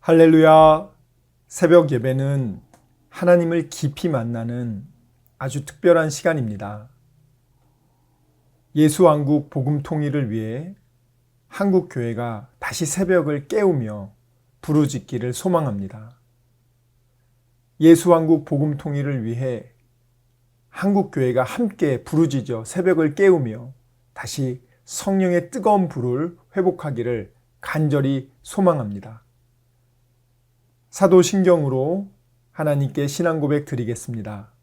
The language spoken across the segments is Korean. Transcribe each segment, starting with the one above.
할렐루야. 새벽 예배는 하나님을 깊이 만나는 아주 특별한 시간입니다. 예수왕국 복음 통일을 위해 한국 교회가 다시 새벽을 깨우며 부르짖기를 소망합니다. 예수왕국 복음 통일을 위해 한국 교회가 함께 부르짖어 새벽을 깨우며 다시 성령의 뜨거운 불을 회복하기를 간절히 소망합니다. 사도신경으로 하나님께 신앙 고백 드리겠습니다.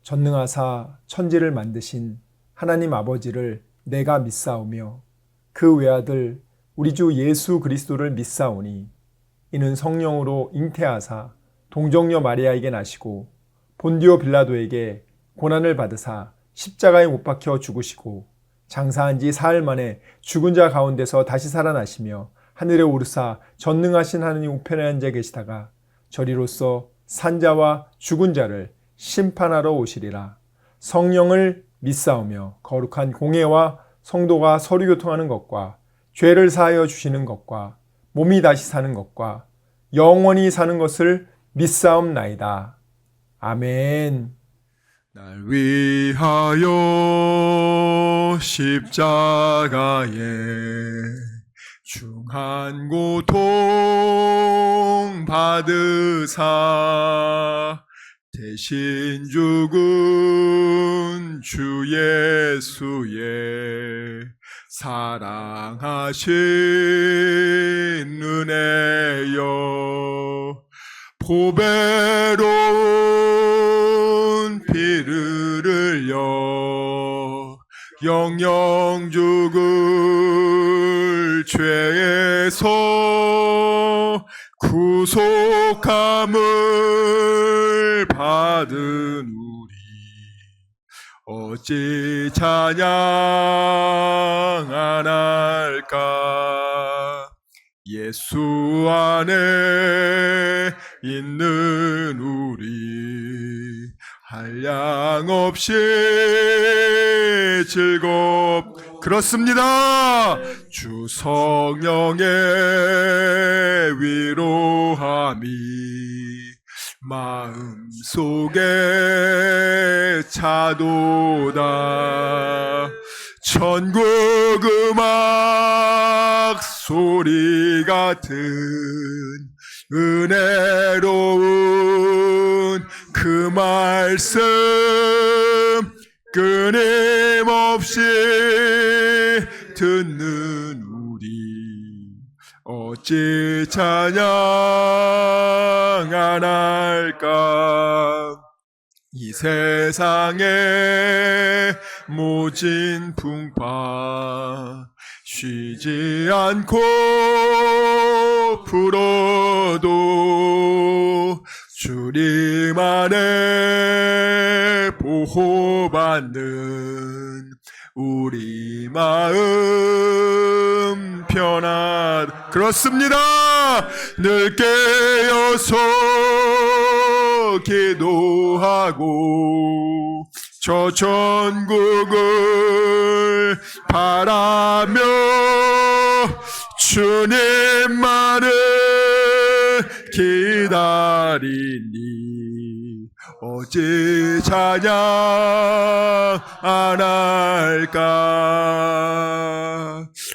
전능하사 천지를 만드신 하나님 아버지를 내가 믿사오며 그 외아들 우리 주 예수 그리스도를 믿사오니 이는 성령으로 잉태하사 동정녀 마리아에게 나시고 본디오 빌라도에게 고난을 받으사 십자가에 못 박혀 죽으시고 장사한 지 사흘 만에 죽은 자 가운데서 다시 살아나시며 하늘에 오르사 전능하신 하느님 우편에 앉아 계시다가 저리로서 산자와 죽은 자를 심판하러 오시리라. 성령을 믿사오며 거룩한 공회와 성도가 서로 교통하는 것과 죄를 사하여 주시는 것과 몸이 다시 사는 것과 영원히 사는 것을 믿사옵나이다. 아멘. 날 위하여 십자가에 중한 고통 받으사 대신 죽은 주 예수의 사랑하신 은혜여 보배로운 피를 흘려 영영 죽을 죄에서 구속함을 받은 우리 어찌 찬양 안 할까. 예수 안에 있는 우리 한량없이 그렇습니다. 주 성령의 위로함이 마음속에 차도다. 천국 음악 소리 같은 은혜로운 그 말씀 끊임없이 듣는 우리 어찌 찬양 안 할까. 이 세상에 모진 풍파 쉬지 않고 불어도 주님 안에 보호받는 우리 마음 편안. 그렇습니다. 늘 깨어서 기도하고 저 천국을 바라며 주님만을 기다리니 어찌 찬양 안 할까.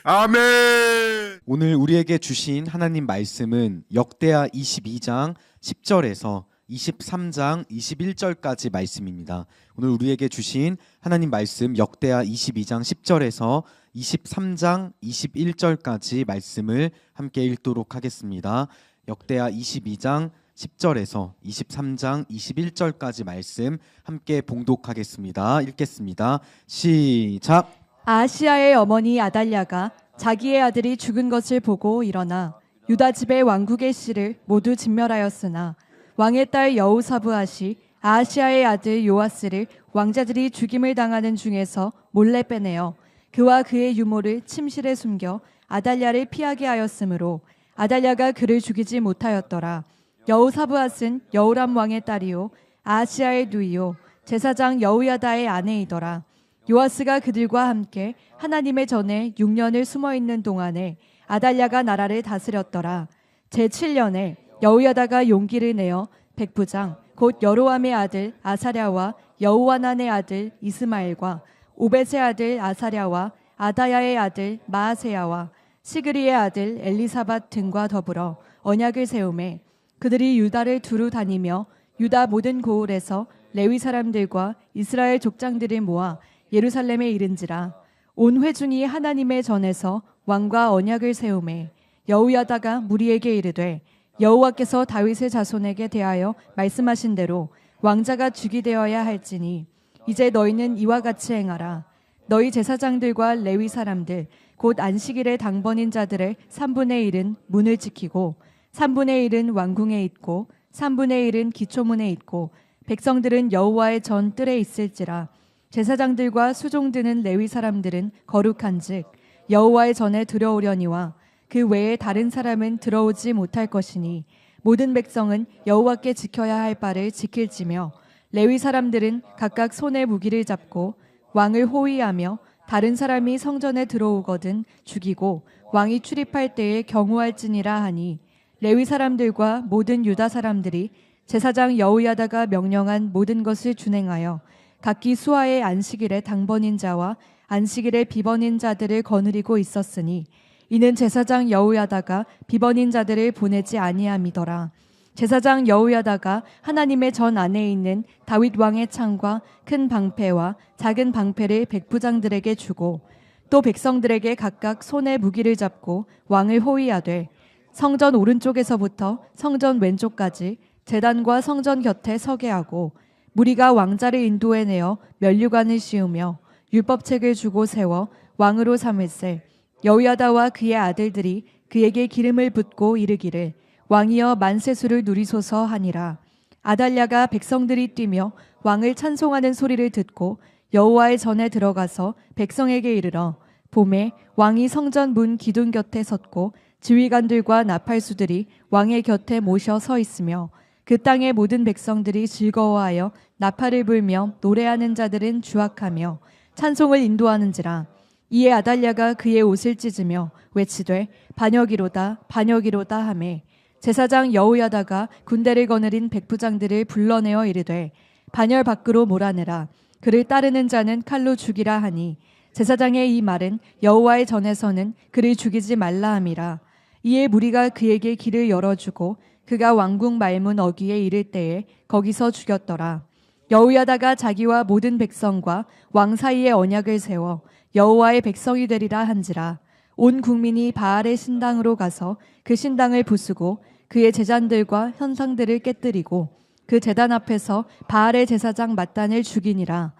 아멘. 오늘 우리에게 주신 하나님 말씀은 역대하 22장 10절에서 23장 21절까지 말씀입니다. 오늘 우리에게 주신 하나님 말씀 역대하 22장 10절에서 23장 21절까지 말씀을 함께 읽도록 하겠습니다. 역대하 22장 10절에서 23장 21절까지 말씀 함께 봉독하겠습니다. 읽겠습니다. 시작. 아하시야의 어머니 아달랴가 자기의 아들이 죽은 것을 보고 일어나 유다 집의 왕국의 씨를 모두 진멸하였으나 왕의 딸 여우사부아시 아하시야의 아들 요아스를 왕자들이 죽임을 당하는 중에서 몰래 빼내어 그와 그의 유모를 침실에 숨겨 아달랴를 피하게 하였으므로 아달랴가 그를 죽이지 못하였더라. 여우사부앗은 여우람 왕의 딸이요 아하시야의 누이요 제사장 여우야다의 아내이더라. 요아스가 그들과 함께 하나님의 전에 6년을 숨어있는 동안에 아달랴가 나라를 다스렸더라. 제7년에 여우야다가 용기를 내어 백부장 곧 여로함의 아들 아사랴와 여호와난의 아들 이스마엘과 오벳의 아들 아사랴와 아다야의 아들 마아세야와 시그리의 아들 엘리사밧 등과 더불어 언약을 세우매 그들이 유다를 두루 다니며 유다 모든 고을에서 레위 사람들과 이스라엘 족장들을 모아 예루살렘에 이른지라. 온 회중이 하나님의 전에서 왕과 언약을 세우매 여우야다가 무리에게 이르되 여호와께서 다윗의 자손에게 대하여 말씀하신 대로 왕자가 죽이 되어야 할지니 이제 너희는 이와 같이 행하라. 너희 제사장들과 레위 사람들 곧 안식일의 당번인 자들의 3분의 1은 문을 지키고 3분의 1은 왕궁에 있고 3분의 1은 기초문에 있고 백성들은 여호와의 전 뜰에 있을지라. 제사장들과 수종드는 레위 사람들은 거룩한즉 여호와의 전에 들어오려니와 그 외에 다른 사람은 들어오지 못할 것이니 모든 백성은 여호와께 지켜야 할 바를 지킬지며 레위 사람들은 각각 손에 무기를 잡고 왕을 호위하며 다른 사람이 성전에 들어오거든 죽이고 왕이 출입할 때에 경호할지니라 하니 레위 사람들과 모든 유다 사람들이 제사장 여우야다가 명령한 모든 것을 준행하여 각기 수하의 안식일의 당번인 자와 안식일의 비번인 자들을 거느리고 있었으니 이는 제사장 여우야다가 비번인 자들을 보내지 아니함이더라. 제사장 여우야다가 하나님의 전 안에 있는 다윗 왕의 창과 큰 방패와 작은 방패를 백부장들에게 주고 또 백성들에게 각각 손에 무기를 잡고 왕을 호위하되 성전 오른쪽에서부터 성전 왼쪽까지 제단과 성전 곁에 서게 하고 무리가 왕자를 인도해내어 면류관을 씌우며 율법책을 주고 세워 왕으로 삼을세. 여우야다와 그의 아들들이 그에게 기름을 붓고 이르기를 왕이여 만세수를 누리소서 하니라. 아달랴가 백성들이 뛰며 왕을 찬송하는 소리를 듣고 여호와의 전에 들어가서 백성에게 이르러 봄에 왕이 성전 문 기둥 곁에 섰고 지휘관들과 나팔수들이 왕의 곁에 모셔 서 있으며 그 땅의 모든 백성들이 즐거워하여 나팔을 불며 노래하는 자들은 주악하며 찬송을 인도하는지라. 이에 아달랴가 그의 옷을 찢으며 외치되 반역이로다 반역이로다 하매 제사장 여우야다가 군대를 거느린 백부장들을 불러내어 이르되 반열 밖으로 몰아내라. 그를 따르는 자는 칼로 죽이라 하니 제사장의 이 말은 여호와의 전에서는 그를 죽이지 말라 함이라. 이에 무리가 그에게 길을 열어주고 그가 왕궁 말문 어귀에 이를 때에 거기서 죽였더라. 여우야다가 자기와 모든 백성과 왕 사이에 언약을 세워 여호와의 백성이 되리라 한지라. 온 국민이 바알의 신당으로 가서 그 신당을 부수고 그의 제잔들과 현상들을 깨뜨리고 그 제단 앞에서 바알의 제사장 mat단을 죽이니라.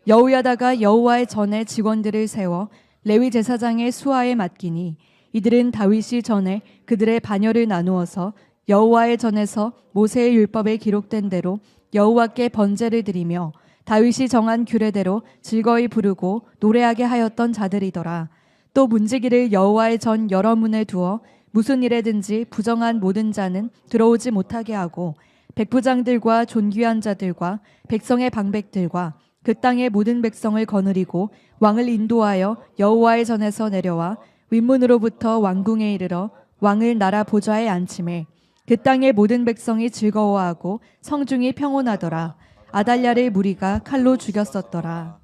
여우야다가 여호와의 전에 직원들을 세워 레위 제사장의 수하에 맡기니 이들은 다윗이 전에 그들의 반열을 나누어서 여호와의 전에서 모세의 율법에 기록된 대로 여호와께 번제를 드리며 다윗이 정한 규례대로 즐거이 부르고 노래하게 하였던 자들이더라. 또 문지기를 여호와의 전 여러 문에 두어 무슨 일에든지 부정한 모든 자는 들어오지 못하게 하고 백부장들과 존귀한 자들과 백성의 방백들과 그 땅의 모든 백성을 거느리고 왕을 인도하여 여호와의 전에서 내려와 윗문으로부터 왕궁에 이르러 왕을 나라 보좌에 앉히매 그 땅의 모든 백성이 즐거워하고 성중이 평온하더라. 아달랴를 무리가 칼로 죽였었더라.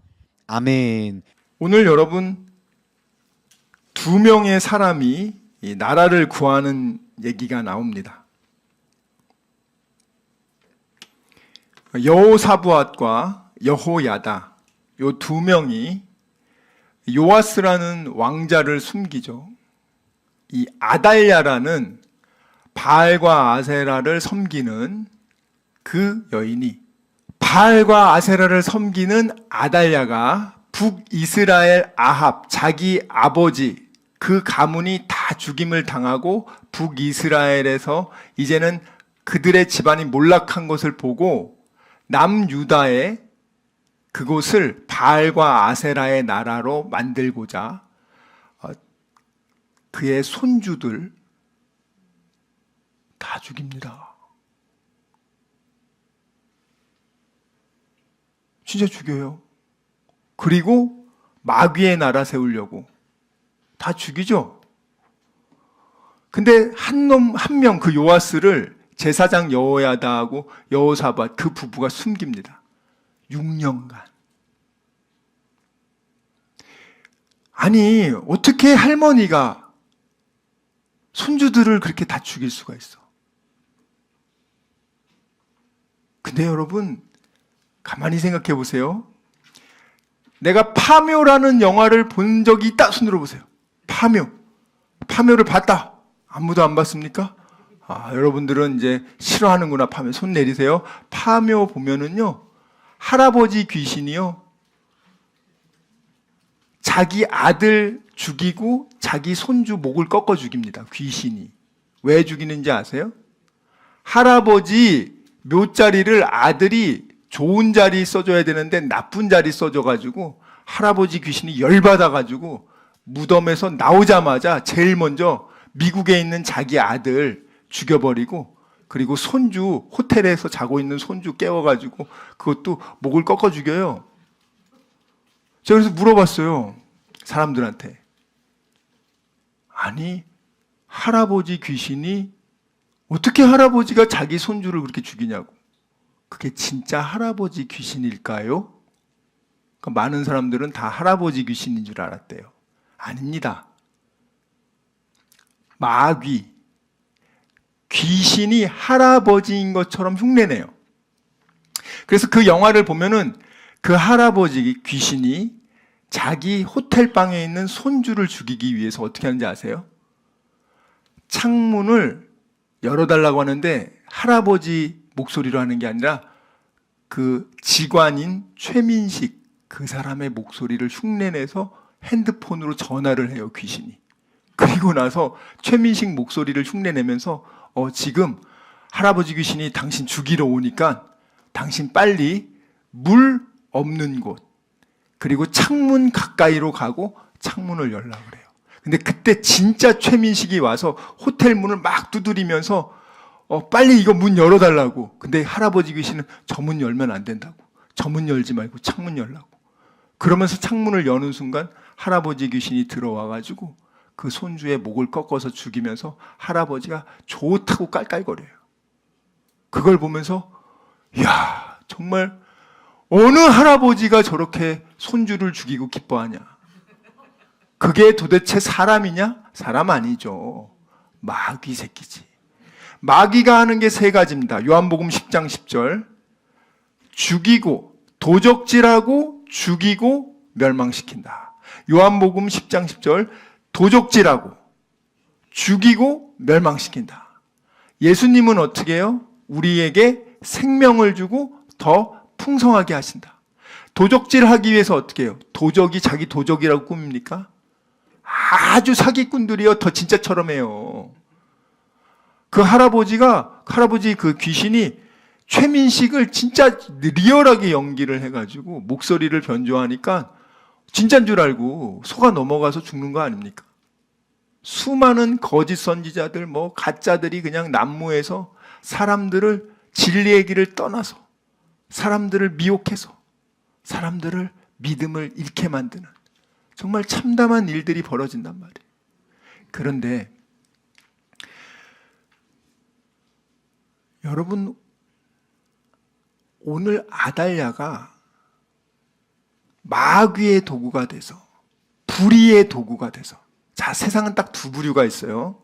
아멘. 오늘 여러분 두 명의 사람이 이 나라를 구하는 얘기가 나옵니다. 여호사부앗과 여호야다 요 두 명이 요아스라는 왕자를 숨기죠. 이 아달랴라는 바알과 아세라를 섬기는 그 여인이 바알과 아세라를 섬기는 아달랴가 북이스라엘 아합 자기 아버지 그 가문이 다 죽임을 당하고 북이스라엘에서 이제는 그들의 집안이 몰락한 것을 보고 남유다의 그곳을 바알과 아세라의 나라로 만들고자 그의 손주들 다 죽입니다. 진짜 죽여요. 그리고 마귀의 나라 세우려고 다 죽이죠. 근데 한 명 그 요아스를 제사장 여호야다하고 여호사밧 그 부부가 숨깁니다. 6년간. 아니, 어떻게 할머니가 손주들을 그렇게 다 죽일 수가 있어? 근데 여러분, 가만히 생각해 보세요. 내가 파묘라는 영화를 본 적이 있다. 손 들어보세요. 파묘를 봤다. 아무도 안 봤습니까? 여러분들은 이제 싫어하는구나. 파묘. 손 내리세요. 파묘 보면은요, 할아버지 귀신이요, 자기 아들 죽이고 자기 손주 목을 꺾어 죽입니다. 귀신이. 왜 죽이는지 아세요? 할아버지 묘자리를 아들이 좋은 자리 써줘야 되는데 나쁜 자리 써줘가지고 할아버지 귀신이 열받아가지고 무덤에서 나오자마자 제일 먼저 미국에 있는 자기 아들 죽여버리고, 그리고 손주, 호텔에서 자고 있는 손주 깨워가지고 그것도 목을 꺾어 죽여요. 제가 그래서 물어봤어요, 사람들한테. 아니, 할아버지 귀신이 어떻게 할아버지가 자기 손주를 그렇게 죽이냐고. 그게 진짜 할아버지 귀신일까요? 그러니까 많은 사람들은 다 할아버지 귀신인 줄 알았대요. 아닙니다. 마귀, 귀신이 할아버지인 것처럼 흉내내요. 그래서 그 영화를 보면은 그 할아버지 귀신이 자기 호텔방에 있는 손주를 죽이기 위해서 어떻게 하는지 아세요? 창문을 열어달라고 하는데 할아버지 목소리로 하는 게 아니라 그 직관인 최민식 그 사람의 목소리를 흉내내서 핸드폰으로 전화를 해요, 귀신이. 그리고 나서 최민식 목소리를 흉내내면서 지금 할아버지 귀신이 당신 죽이러 오니까 당신 빨리 물 없는 곳, 그리고 창문 가까이로 가고 창문을 열라고 그래요. 근데 그때 진짜 최민식이 와서 호텔 문을 막 두드리면서 빨리 이거 문 열어달라고. 근데 할아버지 귀신은 저 문 열면 안 된다고. 저 문 열지 말고 창문 열라고. 그러면서 창문을 여는 순간 할아버지 귀신이 들어와가지고 그 손주의 목을 꺾어서 죽이면서 할아버지가 좋다고 깔깔거려요. 그걸 보면서 이야, 정말 어느 할아버지가 저렇게 손주를 죽이고 기뻐하냐. 그게 도대체 사람이냐? 사람 아니죠. 마귀 새끼지. 마귀가 하는 게 세 가지입니다. 요한복음 10장 10절. 죽이고, 도적질하고, 죽이고, 멸망시킨다. 요한복음 10장 10절. 도적질하고, 죽이고, 멸망시킨다. 예수님은 어떻게 해요? 우리에게 생명을 주고 더 풍성하게 하신다. 도적질하기 위해서 어떻게 해요? 도적이 자기 도적이라고 꾸밉니까? 아주 사기꾼들이요, 더 진짜처럼 해요. 그 할아버지 그 귀신이 최민식을 진짜 리얼하게 연기를 해가지고 목소리를 변조하니까 진짜인 줄 알고 속아 넘어가서 죽는 거 아닙니까? 수많은 거짓 선지자들, 가짜들이 그냥 난무해서 사람들을 진리의 길을 떠나서 사람들을 미혹해서 사람들을 믿음을 잃게 만드는 정말 참담한 일들이 벌어진단 말이에요. 그런데 여러분, 오늘 아달랴가 마귀의 도구가 돼서, 불의의 도구가 돼서, 자, 세상은 딱 두 부류가 있어요.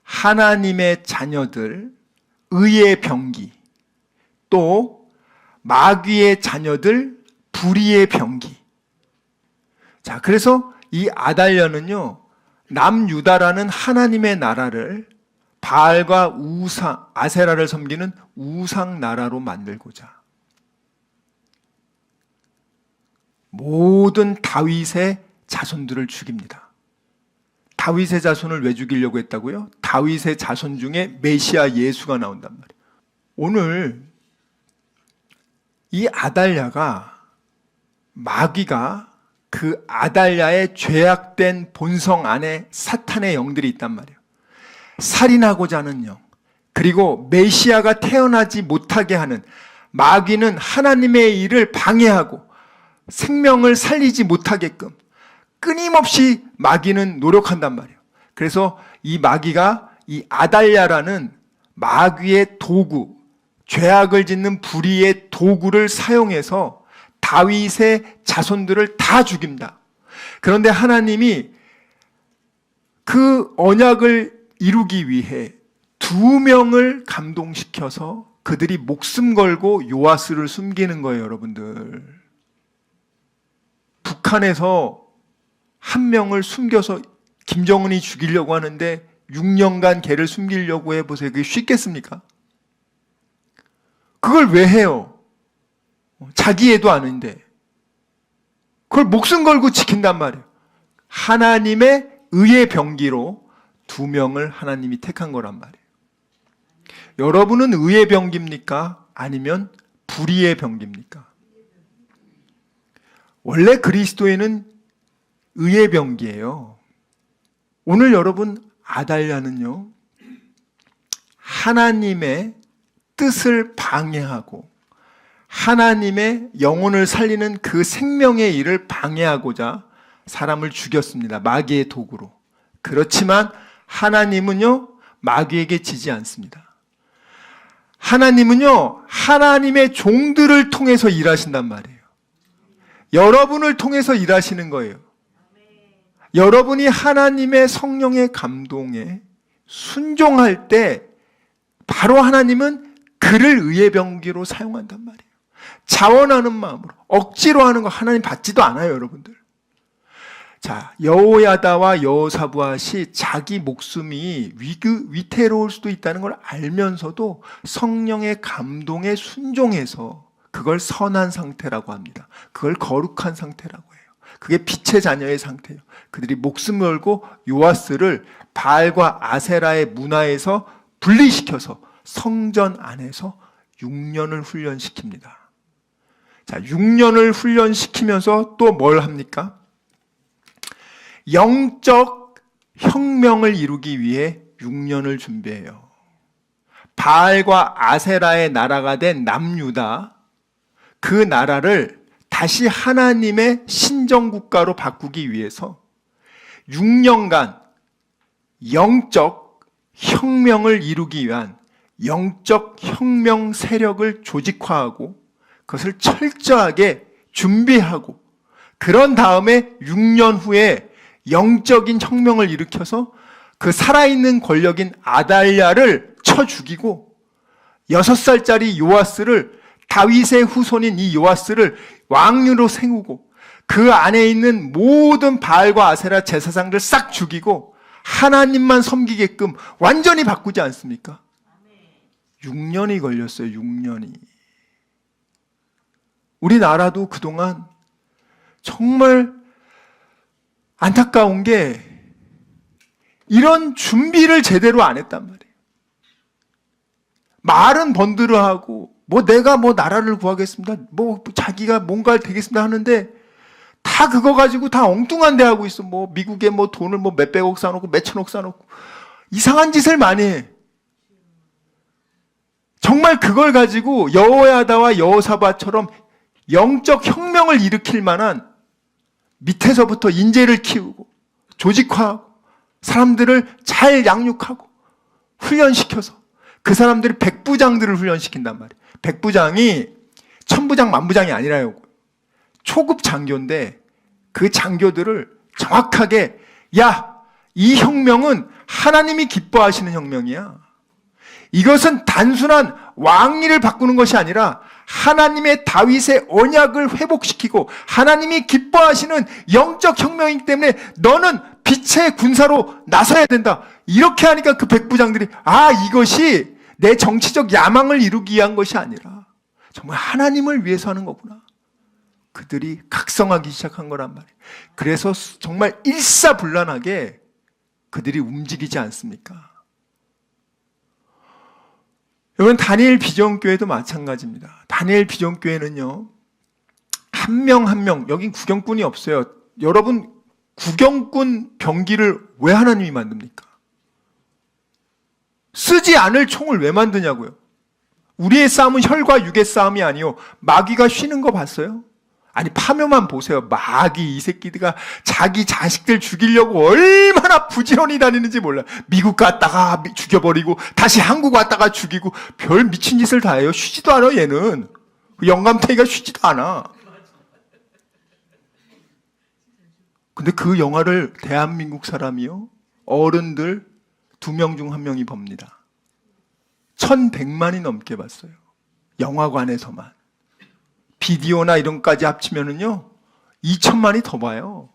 하나님의 자녀들, 의의 병기, 또 마귀의 자녀들, 불의의 병기. 자, 그래서 이 아달랴는요, 남유다라는 하나님의 나라를 바알과 우상, 아세라를 섬기는 우상 나라로 만들고자 모든 다윗의 자손들을 죽입니다. 다윗의 자손을 왜 죽이려고 했다고요? 다윗의 자손 중에 메시아 예수가 나온단 말이에요. 오늘 이 아달랴가, 마귀가 그 아달랴의 죄악된 본성 안에 사탄의 영들이 있단 말이에요. 살인하고자 하는 영, 그리고 메시아가 태어나지 못하게 하는, 마귀는 하나님의 일을 방해하고 생명을 살리지 못하게끔 끊임없이 마귀는 노력한단 말이에요. 그래서 이 마귀가 이 아달랴라는 마귀의 도구, 죄악을 짓는 불의의 도구를 사용해서 다윗의 자손들을 다 죽입니다. 그런데 하나님이 그 언약을 이루기 위해 2명을 감동시켜서 그들이 목숨 걸고 요아스를 숨기는 거예요, 여러분들. 북한에서 1명을 숨겨서 김정은이 죽이려고 하는데 6년간 걔를 숨기려고 해보세요. 그게 쉽겠습니까? 그걸 왜 해요? 자기 애도 아닌데. 그걸 목숨 걸고 지킨단 말이에요. 하나님의 의의 병기로 2명을 하나님이 택한 거란 말이에요. 여러분은 의의 병기입니까? 아니면 불의의 병기입니까? 원래 그리스도인은 의의 병기예요. 오늘 여러분 아달랴는요, 하나님의 뜻을 방해하고 하나님의 영혼을 살리는 그 생명의 일을 방해하고자 사람을 죽였습니다. 마귀의 도구로. 그렇지만 하나님은요, 마귀에게 지지 않습니다. 하나님은요, 하나님의 종들을 통해서 일하신단 말이에요. 여러분을 통해서 일하시는 거예요. 여러분이 하나님의 성령의 감동에 순종할 때 바로 하나님은 그를 의의 병기로 사용한단 말이에요. 자원하는 마음으로, 억지로 하는 거 하나님 받지도 않아요, 여러분들. 자, 여호야다와 여호사부앗이 자기 목숨이 위태로울 수도 있다는 걸 알면서도 성령의 감동에 순종해서 그걸 선한 상태라고 합니다. 그걸 거룩한 상태라고 해요. 그게 빛의 자녀의 상태예요. 그들이 목숨 걸고 요아스를 바알과 아세라의 문화에서 분리시켜서 성전 안에서 6년을 훈련시킵니다. 자, 6년을 훈련시키면서 또 뭘 합니까? 영적 혁명을 이루기 위해 6년을 준비해요. 바알과 아세라의 나라가 된 남유다, 그 나라를 다시 하나님의 신정국가로 바꾸기 위해서 6년간 영적 혁명을 이루기 위한 영적 혁명 세력을 조직화하고 그것을 철저하게 준비하고, 그런 다음에 6년 후에 영적인 혁명을 일으켜서 그 살아있는 권력인 아달랴를 쳐 죽이고 6살짜리 요아스를, 다윗의 후손인 이 요아스를 왕으로 세우고 그 안에 있는 모든 바알과 아세라 제사장들 싹 죽이고 하나님만 섬기게끔 완전히 바꾸지 않습니까? 6년이 걸렸어요. 6년이. 우리나라도 그동안 정말 안타까운 게 이런 준비를 제대로 안 했단 말이에요. 말은 번들어하고 내가 나라를 구하겠습니다, 자기가 뭔가를 되겠습니다 하는데 다 그거 가지고 다 엉뚱한 데 하고 있어. 미국에 돈을 몇백억 사놓고 몇천억 사놓고 이상한 짓을 많이 해. 정말 그걸 가지고 여호야다와 여호사밧처럼 영적 혁명을 일으킬 만한 밑에서부터 인재를 키우고 조직화하고 사람들을 잘 양육하고 훈련시켜서 그 사람들이 백부장들을 훈련시킨단 말이에요. 백부장이 천부장 만부장이 아니라요. 초급 장교인데 그 장교들을 정확하게, 이 혁명은 하나님이 기뻐하시는 혁명이야. 이것은 단순한 왕위를 바꾸는 것이 아니라 하나님의 다윗의 언약을 회복시키고 하나님이 기뻐하시는 영적 혁명이기 때문에 너는 빛의 군사로 나서야 된다. 이렇게 하니까 그 백부장들이 이것이 내 정치적 야망을 이루기 위한 것이 아니라 정말 하나님을 위해서 하는 거구나. 그들이 각성하기 시작한 거란 말이에요. 그래서 정말 일사불란하게 그들이 움직이지 않습니까? 여러분, 다니엘 비전교회도 마찬가지입니다. 다니엘 비전교회는요, 한 명 한 명, 여긴 구경꾼이 없어요. 여러분, 구경꾼 병기를 왜 하나님이 만듭니까? 쓰지 않을 총을 왜 만드냐고요? 우리의 싸움은 혈과 육의 싸움이 아니요, 마귀가 쉬는 거 봤어요? 아니 파묘만 보세요. 마귀 이 새끼들가 자기 자식들 죽이려고 얼마나 부지런히 다니는지 몰라. 미국 갔다가 죽여버리고 다시 한국 왔다가 죽이고 별 미친 짓을 다 해요. 쉬지도 않아 얘는. 영감탱이가 쉬지도 않아. 근데 그 영화를 대한민국 사람이요, 어른들 2명 중 1명이 봅니다. 1100만이 넘게 봤어요. 영화관에서만. 비디오나 이런 것까지 합치면은요 2000만이 더 봐요.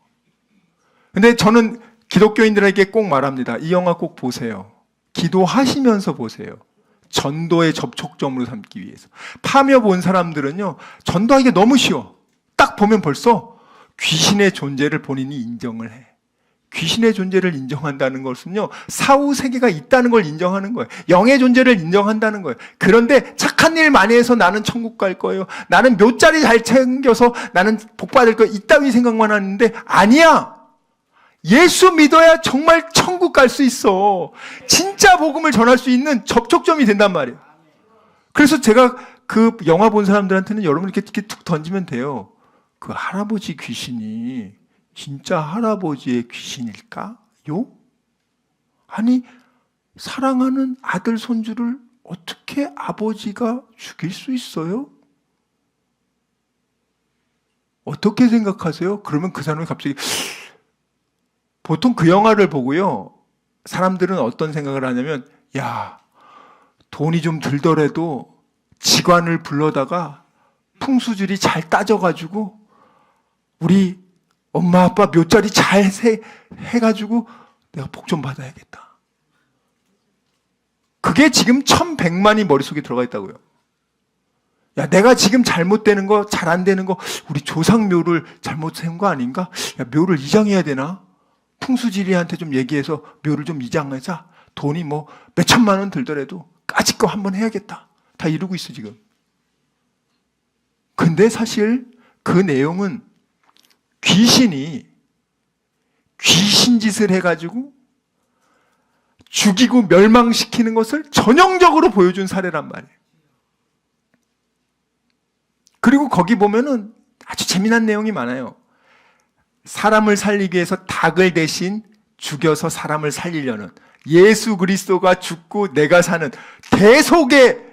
근데 저는 기독교인들에게 꼭 말합니다. 이 영화 꼭 보세요. 기도하시면서 보세요. 전도의 접촉점으로 삼기 위해서. 파묘 본 사람들은요 전도하기가 너무 쉬워. 딱 보면 벌써 귀신의 존재를 본인이 인정을 해. 귀신의 존재를 인정한다는 것은요 사후 세계가 있다는 걸 인정하는 거예요. 영의 존재를 인정한다는 거예요. 그런데 착한 일 많이 해서 나는 천국 갈 거예요, 나는 묘자리 잘 챙겨서 나는 복 받을 거예요, 이따위 생각만 하는데 아니야. 예수 믿어야 정말 천국 갈 수 있어. 진짜 복음을 전할 수 있는 접촉점이 된단 말이에요. 그래서 제가 그 영화 본 사람들한테는 여러분 이렇게 툭 던지면 돼요. 그 할아버지 귀신이 진짜 할아버지의 귀신일까요? 아니, 사랑하는 아들, 손주를 어떻게 아버지가 죽일 수 있어요? 어떻게 생각하세요? 그러면 그 사람이 갑자기, 보통 그 영화를 보고요, 사람들은 어떤 생각을 하냐면, 야, 돈이 좀 들더라도 직관을 불러다가 풍수지리 잘 따져가지고 우리 엄마 아빠 묘자리 잘 해가지고 내가 복 좀 받아야겠다. 그게 지금 1100만이 머릿속에 들어가 있다고요. 야, 내가 지금 잘못되는 거, 잘 안 되는 거, 우리 조상 묘를 잘못한 거 아닌가? 야, 묘를 이장해야 되나? 풍수지리한테 좀 얘기해서 묘를 좀 이장하자. 돈이 뭐 몇천만 원 들더라도 까짓 거 한번 해야겠다. 다 이러고 있어 지금. 근데 사실 그 내용은 귀신이 귀신 짓을 해가지고 죽이고 멸망시키는 것을 전형적으로 보여준 사례란 말이에요. 그리고 거기 보면은 아주 재미난 내용이 많아요. 사람을 살리기 위해서 닭을 대신 죽여서 사람을 살리려는, 예수 그리스도가 죽고 내가 사는 대속의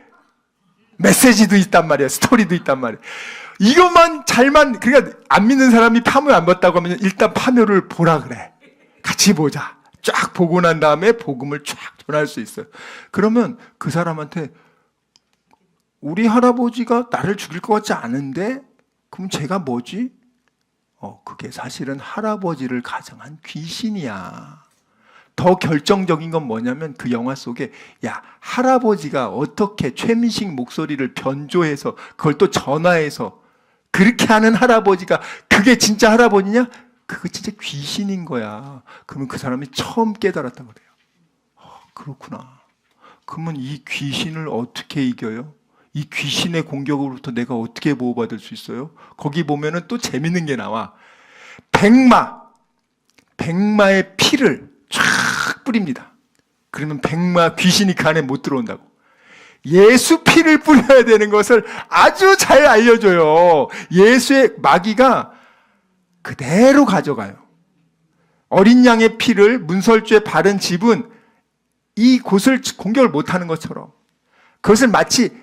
메시지도 있단 말이에요. 스토리도 있단 말이에요. 이것만 잘만, 그러니까 안 믿는 사람이 파묘 안 봤다고 하면 일단 파묘를 보라 그래. 같이 보자. 쫙 보고 난 다음에 복음을 쫙 전할 수 있어요. 그러면 그 사람한테 우리 할아버지가 나를 죽일 것 같지 않은데 그럼 제가 뭐지? 그게 사실은 할아버지를 가장한 귀신이야. 더 결정적인 건 뭐냐면 그 영화 속에, 야, 할아버지가 어떻게 최민식 목소리를 변조해서 그걸 또 전화해서 그렇게 하는 할아버지가 그게 진짜 할아버지냐? 그거 진짜 귀신인 거야. 그러면 그 사람이 처음 깨달았다고 그래요. 그렇구나. 그러면 이 귀신을 어떻게 이겨요? 이 귀신의 공격으로부터 내가 어떻게 보호받을 수 있어요? 거기 보면은 또 재밌는 게 나와. 백마의 피를 쫙 뿌립니다. 그러면 백마 귀신이 그 안에 못 들어온다고. 예수 피를 뿌려야 되는 것을 아주 잘 알려줘요. 예수의 마귀가 그대로 가져가요. 어린 양의 피를 문설주에 바른 집은 이 곳을 공격을 못하는 것처럼, 그것을 마치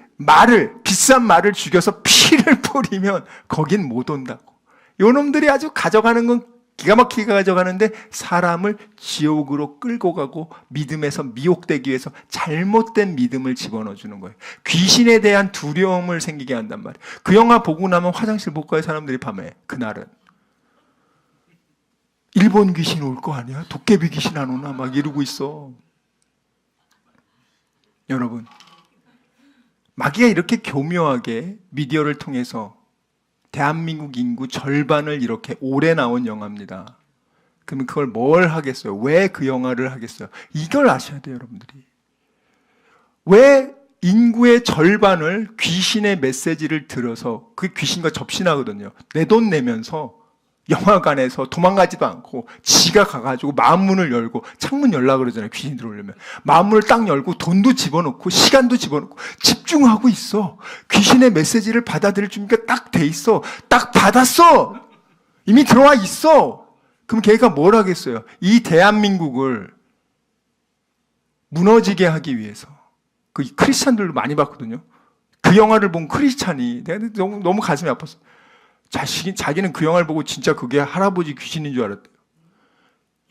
비싼 말을 죽여서 피를 뿌리면 거긴 못 온다고. 요놈들이 아주 가져가는 건 기가 막히게 가져가는데 사람을 지옥으로 끌고 가고 믿음에서 미혹되기 위해서 잘못된 믿음을 집어넣어 주는 거예요. 귀신에 대한 두려움을 생기게 한단 말이에요. 그 영화 보고 나면 화장실 못 가요, 사람들이 밤에. 그날은. 일본 귀신 올 거 아니야? 도깨비 귀신 안 오나? 막 이러고 있어. 여러분, 마귀가 이렇게 교묘하게 미디어를 통해서 대한민국 인구 절반을 이렇게 오래 나온 영화입니다. 그러면 그걸 뭘 하겠어요? 왜 그 영화를 하겠어요? 이걸 아셔야 돼요, 여러분들이. 왜 인구의 절반을 귀신의 메시지를 들어서, 그게 귀신과 접신하거든요. 내 돈 내면서 영화관에서 도망가지도 않고 지가 가가지고 마음문을 열고, 창문 열라 그러잖아요. 귀신 들어오려면. 마음문을 딱 열고 돈도 집어넣고 시간도 집어넣고 집중하고 있어. 귀신의 메시지를 받아들일 준비가 딱 돼 있어. 딱 받았어. 이미 들어와 있어. 그럼 걔가 뭘 하겠어요? 이 대한민국을 무너지게 하기 위해서. 그 크리스찬들도 많이 봤거든요. 그 영화를 본 크리스찬이 내가 너무 가슴이 아팠어. 자기는 그 영화를 보고 진짜 그게 할아버지 귀신인 줄 알았대요.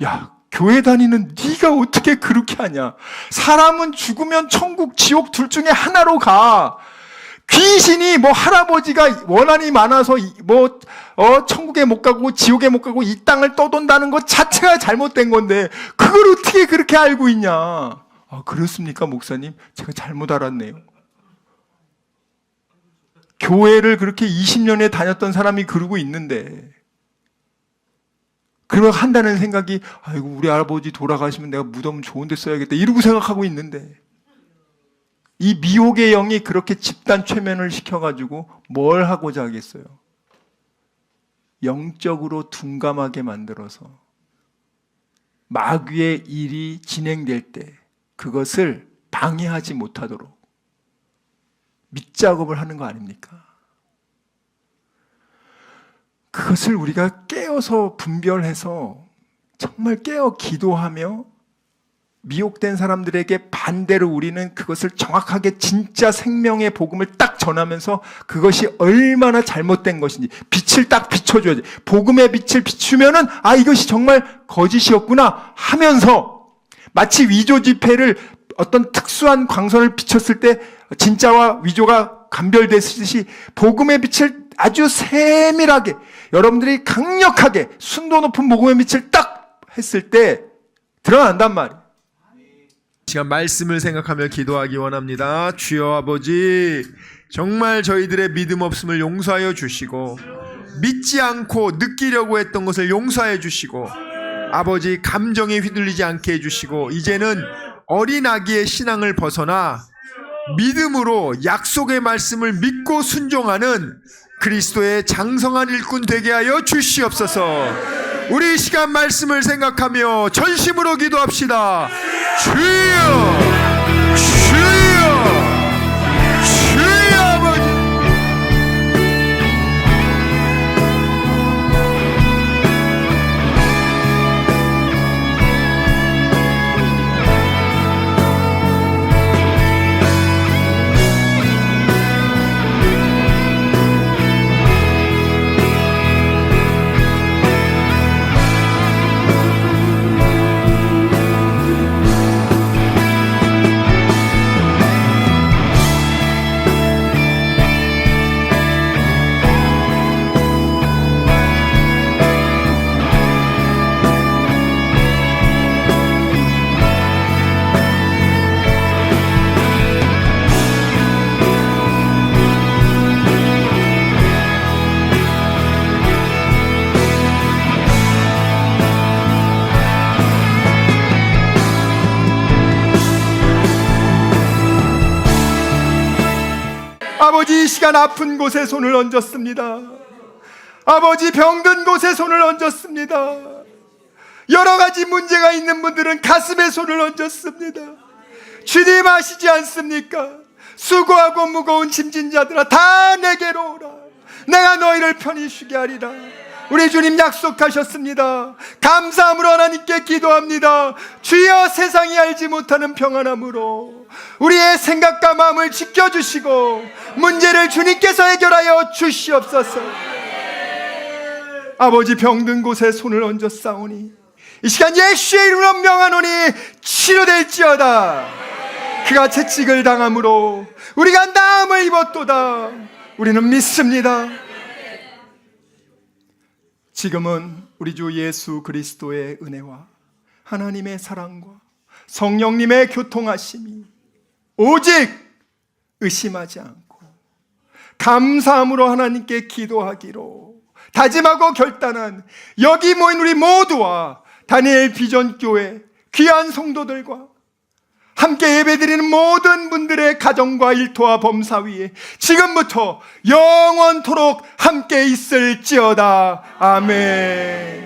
야, 교회 다니는 네가 어떻게 그렇게 하냐? 사람은 죽으면 천국, 지옥 둘 중에 하나로 가. 귀신이 뭐 할아버지가 원한이 많아서 천국에 못 가고 지옥에 못 가고 이 땅을 떠돈다는 것 자체가 잘못된 건데 그걸 어떻게 그렇게 알고 있냐? 아, 그렇습니까, 목사님? 제가 잘못 알았네요. 교회를 그렇게 20년에 다녔던 사람이 그러고 있는데, 그러면 한다는 생각이, 아이고, 우리 할아버지 돌아가시면 내가 무덤 좋은 데 써야겠다, 이러고 생각하고 있는데, 이 미혹의 영이 그렇게 집단 최면을 시켜가지고 뭘 하고자 하겠어요? 영적으로 둔감하게 만들어서 마귀의 일이 진행될 때 그것을 방해하지 못하도록 밑작업을 하는 거 아닙니까? 그것을 우리가 깨어서 분별해서 정말 깨어 기도하며 미혹된 사람들에게 반대로 우리는 그것을 정확하게 진짜 생명의 복음을 딱 전하면서 그것이 얼마나 잘못된 것인지 빛을 딱 비춰줘야지. 복음의 빛을 비추면은 아, 이것이 정말 거짓이었구나 하면서, 마치 위조 지폐를 어떤 특수한 광선을 비췄을 때 진짜와 위조가 감별됐듯이 복음의 빛을 아주 세밀하게, 여러분들이 강력하게 순도 높은 복음의 빛을 딱 했을 때 드러난단 말이에요. 시간 말씀을 생각하며 기도하기 원합니다. 주여 아버지, 정말 저희들의 믿음 없음을 용서하여 주시고, 믿지 않고 느끼려고 했던 것을 용서해 주시고, 아버지 감정에 휘둘리지 않게 해주시고, 이제는 어린 아기의 신앙을 벗어나 믿음으로 약속의 말씀을 믿고 순종하는 그리스도의 장성한 일꾼 되게 하여 주시옵소서. 우리 이 시간 말씀을 생각하며 전심으로 기도합시다. 주여, 주여, 주여 아버지. 아버지, 이 시간 아픈 곳에 손을 얹었습니다. 아버지, 병든 곳에 손을 얹었습니다. 여러 가지 문제가 있는 분들은 가슴에 손을 얹었습니다. 주님 아시지 않습니까? 수고하고 무거운 짐진 자들아 다 내게로 오라. 내가 너희를 편히 쉬게 하리라. 우리 주님 약속하셨습니다. 감사함으로 하나님께 기도합니다. 주여, 세상이 알지 못하는 평안함으로 우리의 생각과 마음을 지켜주시고 문제를 주님께서 해결하여 주시옵소서. 아버지, 병든 곳에 손을 얹어 싸우니 이 시간 예수의 이름으로 명하노니 치료될지어다. 그가 채찍을 당함으로 우리가 나음을 입었도다. 우리는 믿습니다. 지금은 우리 주 예수 그리스도의 은혜와 하나님의 사랑과 성령님의 교통하심이 오직 의심하지 않고 감사함으로 하나님께 기도하기로 다짐하고 결단한 여기 모인 우리 모두와 다니엘 비전교회 귀한 성도들과 함께 예배드리는 모든 분들의 가정과 일터와 범사 위에 지금부터 영원토록 함께 있을지어다. 아멘.